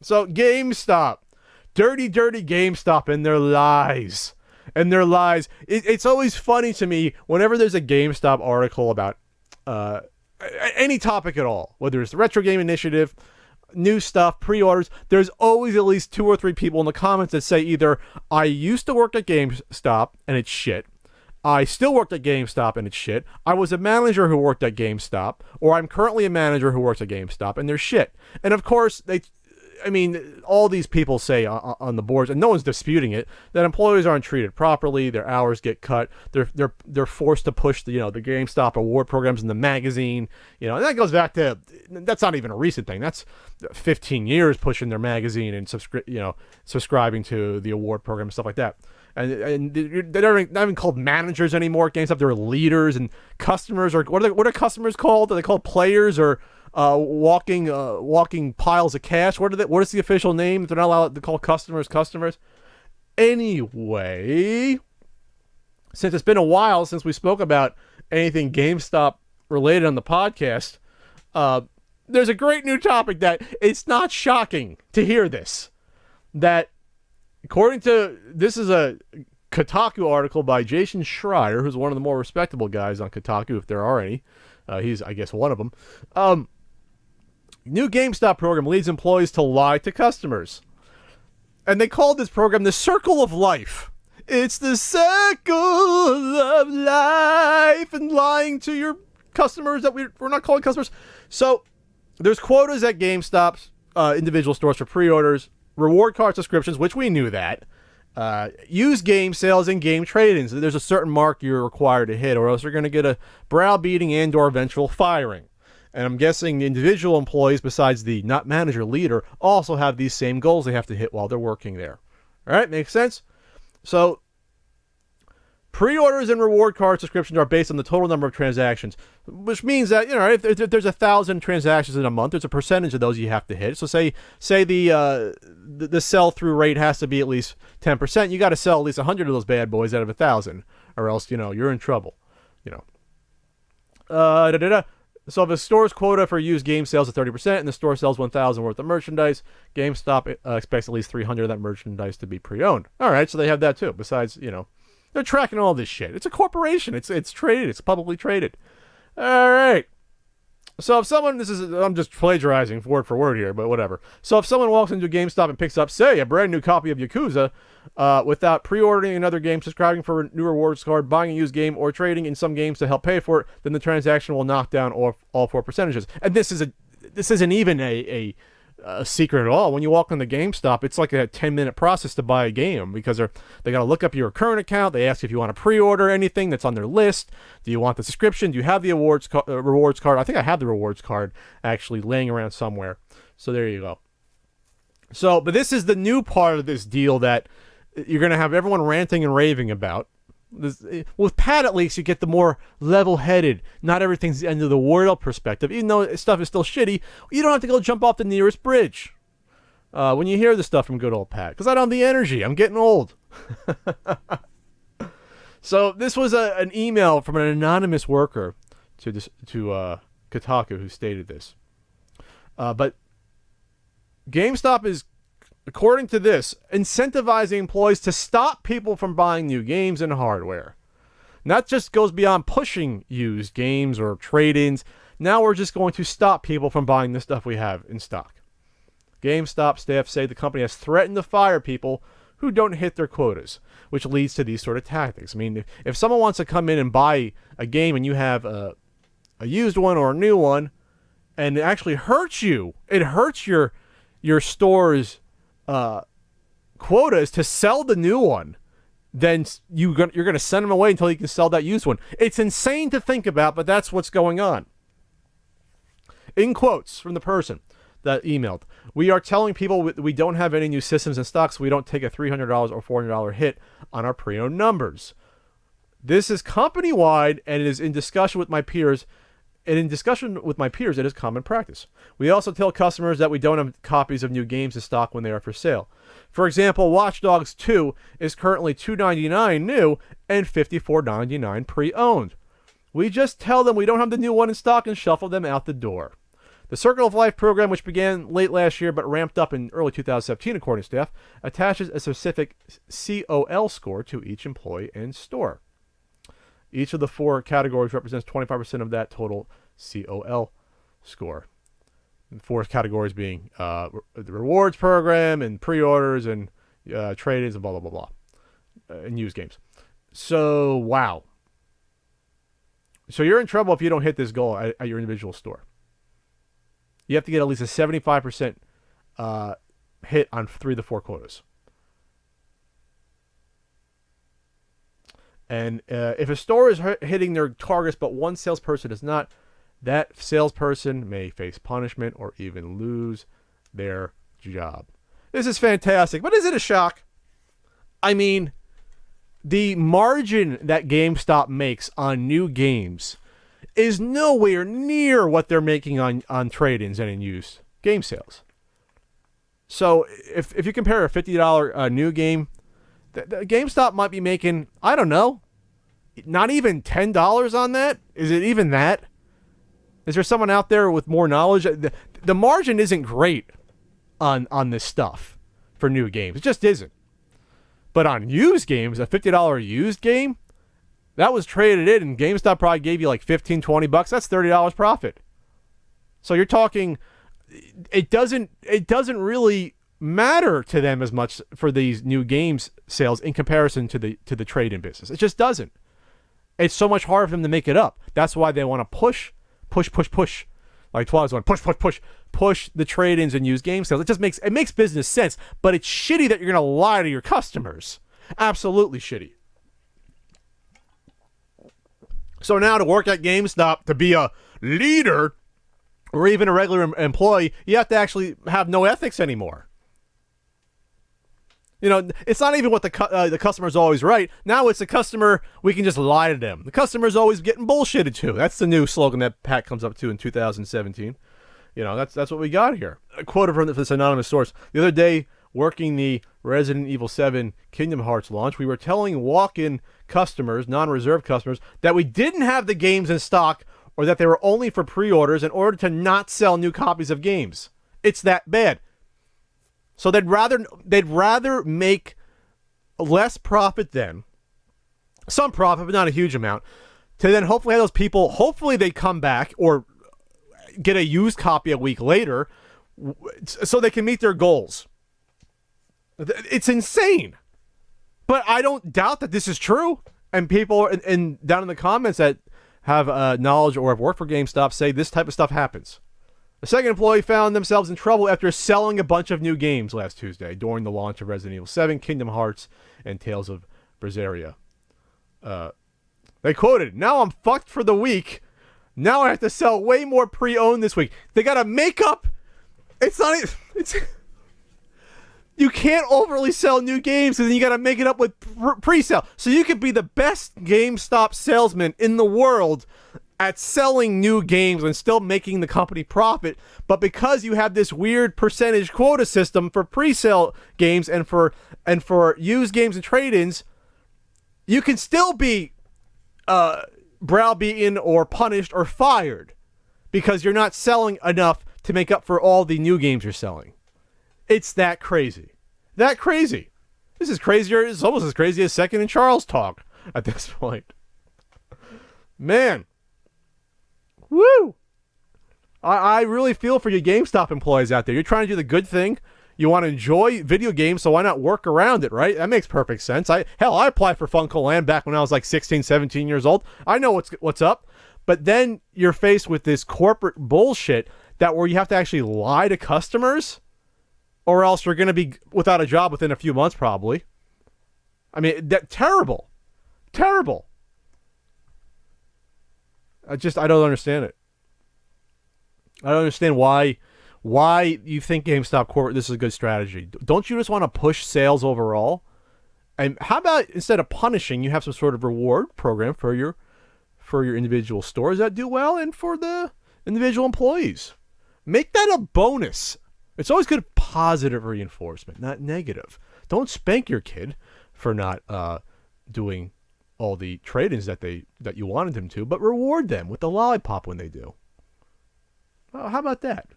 So GameStop, dirty GameStop and their lies. It's always funny to me whenever there's a GameStop article about any topic at all, whether it's the Retro Game Initiative, new stuff, pre-orders. There's always at least 2 or 3 people in the comments that say either I used to work at GameStop and it's shit, I still worked at GameStop and it's shit, I was a manager who worked at GameStop, or I'm currently a manager who works at GameStop and they're shit. And of course, all these people say on the boards, and no one's disputing it, that employees aren't treated properly, their hours get cut, they're forced to push the GameStop award programs in the magazine, and that goes back to, that's not even a recent thing, that's 15 years pushing their magazine and subscribing to the award program and stuff like that. And they're not even called managers anymore at GameStop. They're leaders, and customers are, what are customers called? Are they called players or walking piles of cash? What is the official name? They're not allowed to call customers. Anyway, since it's been a while since we spoke about anything GameStop related on the podcast, there's a great new topic that it's not shocking to hear this. That according to, this is a Kotaku article by Jason Schreier, who's one of the more respectable guys on Kotaku, if there are any. He's, I guess, one of them. New GameStop program leads employees to lie to customers. And they called this program the Circle of Life. It's the circle of life, and lying to your customers that we're not calling customers. So there's quotas at GameStop's individual stores for pre-orders, reward card subscriptions, which we knew that, used game sales, and game trade-ins. There's a certain mark you're required to hit, or else you're going to get a browbeating and or eventual firing. And I'm guessing the individual employees, besides the not manager leader, also have these same goals they have to hit while they're working there. All right, makes sense? So pre-orders and reward card subscriptions are based on the total number of transactions, which means that, if there's 1,000 transactions in a month, there's a percentage of those you have to hit. So say the sell-through rate has to be at least 10%. You got to sell at least 100 of those bad boys out of 1,000, or else, you're in trouble. So if a store's quota for used game sales is 30% and the store sells 1,000 worth of merchandise, GameStop expects at least 300 of that merchandise to be pre-owned. All right, so they have that too. Besides, they're tracking all this shit. It's a corporation. It's traded. It's publicly traded. All right. So if someone, I'm just plagiarizing word for word here, but whatever. So if someone walks into GameStop and picks up, say, a brand new copy of Yakuza, without pre-ordering another game, subscribing for a new rewards card, buying a used game, or trading in some games to help pay for it, then the transaction will knock down all 4 percentages. And this isn't even a secret at all. When you walk into GameStop, it's like a 10-minute process to buy a game, because they got to look up your current account. They ask if you want to pre-order anything that's on their list. Do you want the subscription? Do you have the rewards card? I think I have the rewards card actually laying around somewhere. So there you go. So, but this is the new part of this deal that you're going to have everyone ranting and raving about. With Pat, at least, you get the more level-headed, not everything's the end of the world perspective. Even though stuff is still shitty, you don't have to go jump off the nearest bridge when you hear the stuff from good old Pat, because I don't have the energy. I'm getting old. So this was an email from an anonymous worker to Kotaku who stated this. But GameStop is, according to this, incentivizing employees to stop people from buying new games and hardware. And that just goes beyond pushing used games or trade-ins. Now we're just going to stop people from buying the stuff we have in stock. GameStop staff say the company has threatened to fire people who don't hit their quotas, which leads to these sort of tactics. I mean, if someone wants to come in and buy a game and you have a used one or a new one, and it actually hurts you, it hurts your store's quota is to sell the new one, then you're going to send them away until you can sell that used one. It's insane to think about, but that's what's going on. In quotes from the person that emailed, we are telling people we don't have any new systems in stock, so we don't take a $300 or $400 hit on our pre-owned numbers. This is company-wide, and it is in discussion with my peers. And in discussion with my peers, it is common practice. We also tell customers that we don't have copies of new games in stock when they are for sale. For example, Watch Dogs 2 is currently $2.99 new and $54.99 pre-owned. We just tell them we don't have the new one in stock and shuffle them out the door. The Circle of Life program, which began late last year but ramped up in early 2017, according to staff, attaches a specific COL score to each employee and store. Each of the 4 categories represents 25% of that total COL score. The 4 categories being the rewards program and pre-orders and trade-ins and blah, blah, blah, blah, and used games. So, wow. So you're in trouble if you don't hit this goal at your individual store. You have to get at least a 75% hit on 3 of the 4 quotas. And if a store is hitting their targets but one salesperson is not, that salesperson may face punishment or even lose their job. This is fantastic, but is it a shock? I mean, the margin that GameStop makes on new games is nowhere near what they're making on trade-ins and in used game sales. So if you compare a $50 new game, the GameStop might be making, I don't know, not even $10 on that? Is it even that? Is there someone out there with more knowledge? The margin isn't great on this stuff for new games. It just isn't. But on used games, a $50 used game, that was traded in, and GameStop probably gave you like $15, $20. That's $30 profit. So you're talking, it doesn't really matter to them as much for these new games sales in comparison to the trade-in business. It just doesn't. It's so much harder for them to make it up. That's why they want to push. Like Twilight's one, push the trade-ins and used game sales. It makes business sense, but it's shitty that you're going to lie to your customers. Absolutely shitty. So now to work at GameStop, to be a leader or even a regular employee, you have to actually have no ethics anymore. You know, it's not even what the customer's always right. Now it's the customer, we can just lie to them. The customer's always getting bullshitted to. That's the new slogan that Pat comes up to in 2017. You know, that's what we got here. A quote from this anonymous source. The other day, working the Resident Evil 7 Kingdom Hearts launch, we were telling walk-in customers, non-reserved customers, that we didn't have the games in stock or that they were only for pre-orders in order to not sell new copies of games. It's that bad. So they'd rather make less profit then, some profit, but not a huge amount, to then hopefully have those people, hopefully they come back or get a used copy a week later so they can meet their goals. It's insane. But I don't doubt that this is true. And people and down in the comments that have knowledge or have worked for GameStop say this type of stuff happens. The second employee found themselves in trouble after selling a bunch of new games last Tuesday during the launch of Resident Evil 7, Kingdom Hearts, and Tales of Berseria. They quoted, "Now I'm fucked for the week. Now I have to sell way more pre-owned this week." They got to make up. It's not. It's. You can't overly sell new games, and then you got to make it up with pre-sale. So you could be the best GameStop salesman in the world at selling new games and still making the company profit, but because you have this weird percentage quota system for pre-sale games and for used games and trade-ins, you can still be browbeaten or punished or fired because you're not selling enough to make up for all the new games you're selling. It's that crazy. That crazy. This is crazier. It's almost as crazy as Second and Charles talk at this point. Man. Woo! I really feel for you GameStop employees out there. You're trying to do the good thing. You want to enjoy video games, so why not work around it, right? That makes perfect sense. I applied for Funko Land back when I was like 16, 17 years old. I know what's up. But then you're faced with this corporate bullshit that where you have to actually lie to customers, or else you're going to be without a job within a few months probably. I mean, terrible. Terrible. I don't understand it. I don't understand why you think GameStop corporate this is a good strategy. Don't you just want to push sales overall? And how about instead of punishing, you have some sort of reward program for your individual stores that do well and for the individual employees. Make that a bonus. It's always good positive reinforcement, not negative. Don't spank your kid for not doing all the trade-ins that you wanted them to, but reward them with the lollipop when they do. Well, how about that?